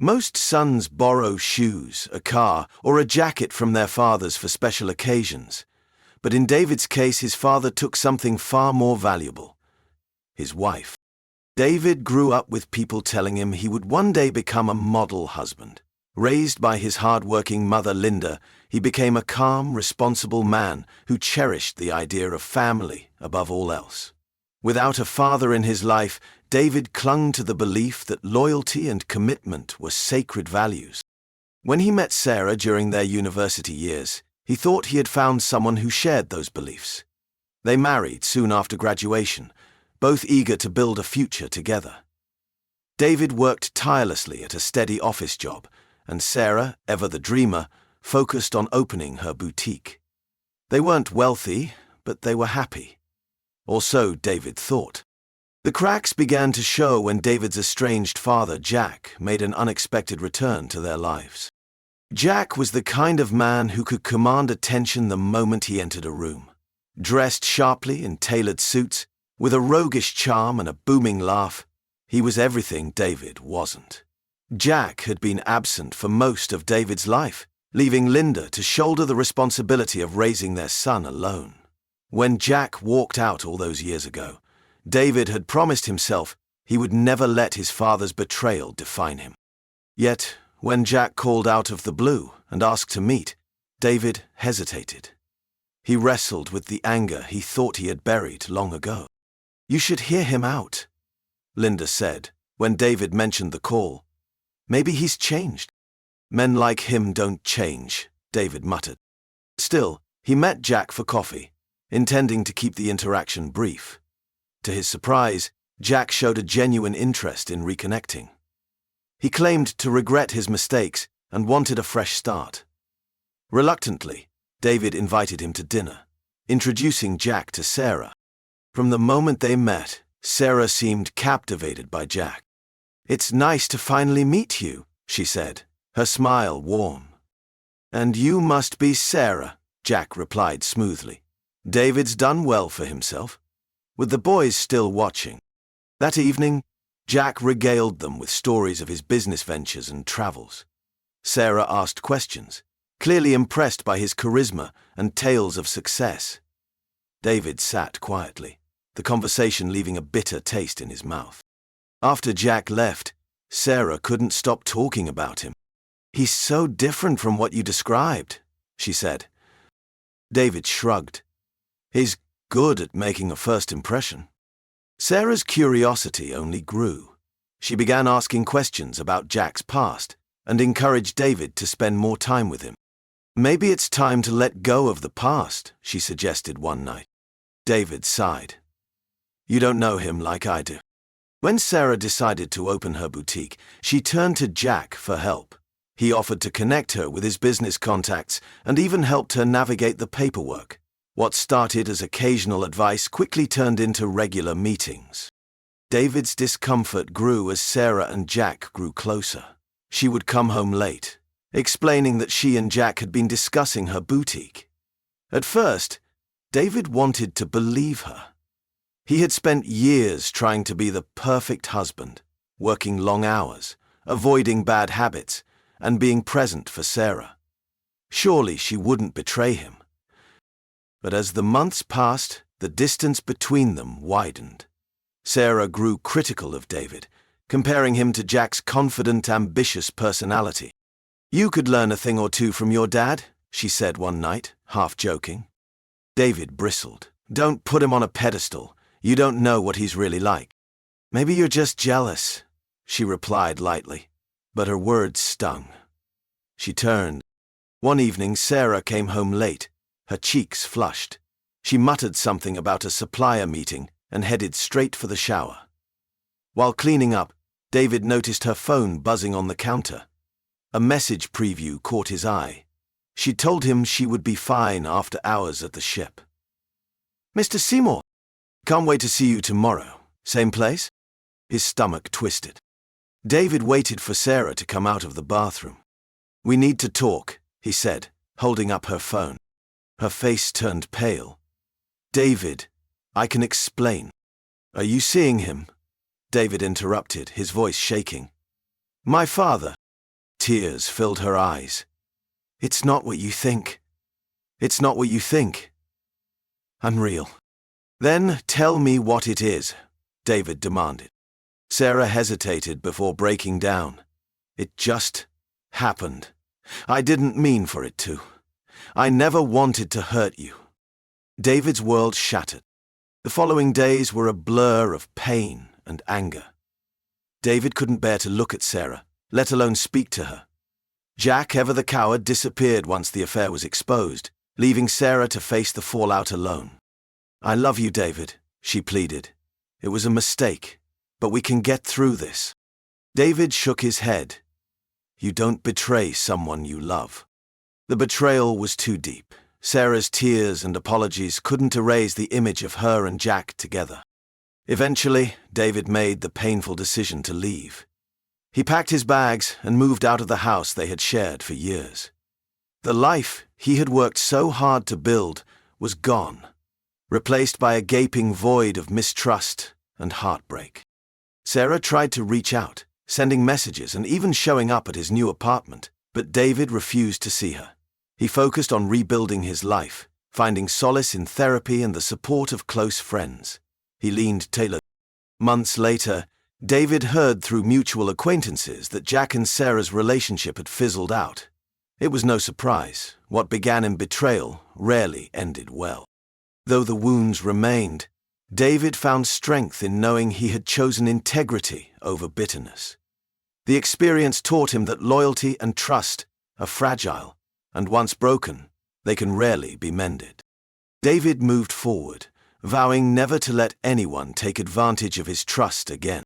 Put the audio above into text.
Most sons borrow shoes, a car, or a jacket from their fathers for special occasions. But in David's case, his father took something far more valuable: his wife. David grew up with people telling him he would one day become a model husband. Raised by his hard-working mother Linda, he became a calm, responsible man who cherished the idea of family above all else. Without a father in his life, David clung to the belief that loyalty and commitment were sacred values. When he met Sarah during their university years, he thought he had found someone who shared those beliefs. They married soon after graduation, both eager to build a future together. David worked tirelessly at a steady office job, and Sarah, ever the dreamer, focused on opening her boutique. They weren't wealthy, but they were happy. Or so David thought. The cracks began to show when David's estranged father, Jack, made an unexpected return to their lives. Jack was the kind of man who could command attention the moment he entered a room. Dressed sharply in tailored suits, with a roguish charm and a booming laugh, he was everything David wasn't. Jack had been absent for most of David's life, leaving Linda to shoulder the responsibility of raising their son alone. When Jack walked out all those years ago, David had promised himself he would never let his father's betrayal define him. Yet, when Jack called out of the blue and asked to meet, David hesitated. He wrestled with the anger he thought he had buried long ago. "You should hear him out," Linda said, when David mentioned the call. "Maybe he's changed." "Men like him don't change," David muttered. Still, he met Jack for coffee, intending to keep the interaction brief. To his surprise, Jack showed a genuine interest in reconnecting. He claimed to regret his mistakes and wanted a fresh start. Reluctantly, David invited him to dinner, introducing Jack to Sarah. From the moment they met, Sarah seemed captivated by Jack. "It's nice to finally meet you," she said, her smile warm. "And you must be Sarah," Jack replied smoothly. David's done well for himself, with the boys still watching. That evening, Jack regaled them with stories of his business ventures and travels. Sarah asked questions, clearly impressed by his charisma and tales of success. David sat quietly, the conversation leaving a bitter taste in his mouth. After Jack left, Sarah couldn't stop talking about him. "He's so different from what you described," she said. David shrugged. "He's good at making a first impression." Sarah's curiosity only grew. She began asking questions about Jack's past and encouraged David to spend more time with him. "Maybe it's time to let go of the past," she suggested one night. David sighed. "You don't know him like I do." When Sarah decided to open her boutique, she turned to Jack for help. He offered to connect her with his business contacts and even helped her navigate the paperwork. What started as occasional advice quickly turned into regular meetings. David's discomfort grew as Sarah and Jack grew closer. She would come home late, explaining that she and Jack had been discussing her boutique. At first, David wanted to believe her. He had spent years trying to be the perfect husband, working long hours, avoiding bad habits, and being present for Sarah. Surely she wouldn't betray him. But as the months passed, the distance between them widened. Sarah grew critical of David, comparing him to Jack's confident, ambitious personality. "You could learn a thing or two from your dad," she said one night, half joking. David bristled. "Don't put him on a pedestal. You don't know what he's really like." "Maybe you're just jealous," she replied lightly, but her words stung. She turned. One evening, Sarah came home late, her cheeks flushed. She muttered something about a supplier meeting and headed straight for the shower. While cleaning up, David noticed her phone buzzing on the counter. A message preview caught his eye. She told him she would be fine after hours at the ship. "Mr. Seymour, can't wait to see you tomorrow. Same place?" His stomach twisted. David waited for Sarah to come out of the bathroom. "We need to talk," he said, holding up her phone. Her face turned pale. "David, I can explain." "Are you seeing him?" David interrupted, his voice shaking. "My father," Tears filled her eyes. "It's not what you think. It's not what you think." Unreal. "Then tell me what it is," David demanded. Sarah hesitated before breaking down. "It just happened. I didn't mean for it to. I never wanted to hurt you." David's world shattered. The following days were a blur of pain and anger. David couldn't bear to look at Sarah, let alone speak to her. Jack, ever the coward, disappeared once the affair was exposed, leaving Sarah to face the fallout alone. "I love you, David," she pleaded. "It was a mistake, but we can get through this." David shook his head. "You don't betray someone you love." The betrayal was too deep. Sarah's tears and apologies couldn't erase the image of her and Jack together. Eventually, David made the painful decision to leave. He packed his bags and moved out of the house they had shared for years. The life he had worked so hard to build was gone, replaced by a gaping void of mistrust and heartbreak. Sarah tried to reach out, sending messages and even showing up at his new apartment, but David refused to see her. He focused on rebuilding his life, finding solace in therapy and the support of close friends. He leaned tailored. Months later, David heard through mutual acquaintances that Jack and Sarah's relationship had fizzled out. It was no surprise. What began in betrayal rarely ended well. Though the wounds remained, David found strength in knowing he had chosen integrity over bitterness. The experience taught him that loyalty and trust are fragile, and once broken, they can rarely be mended. David moved forward, vowing never to let anyone take advantage of his trust again.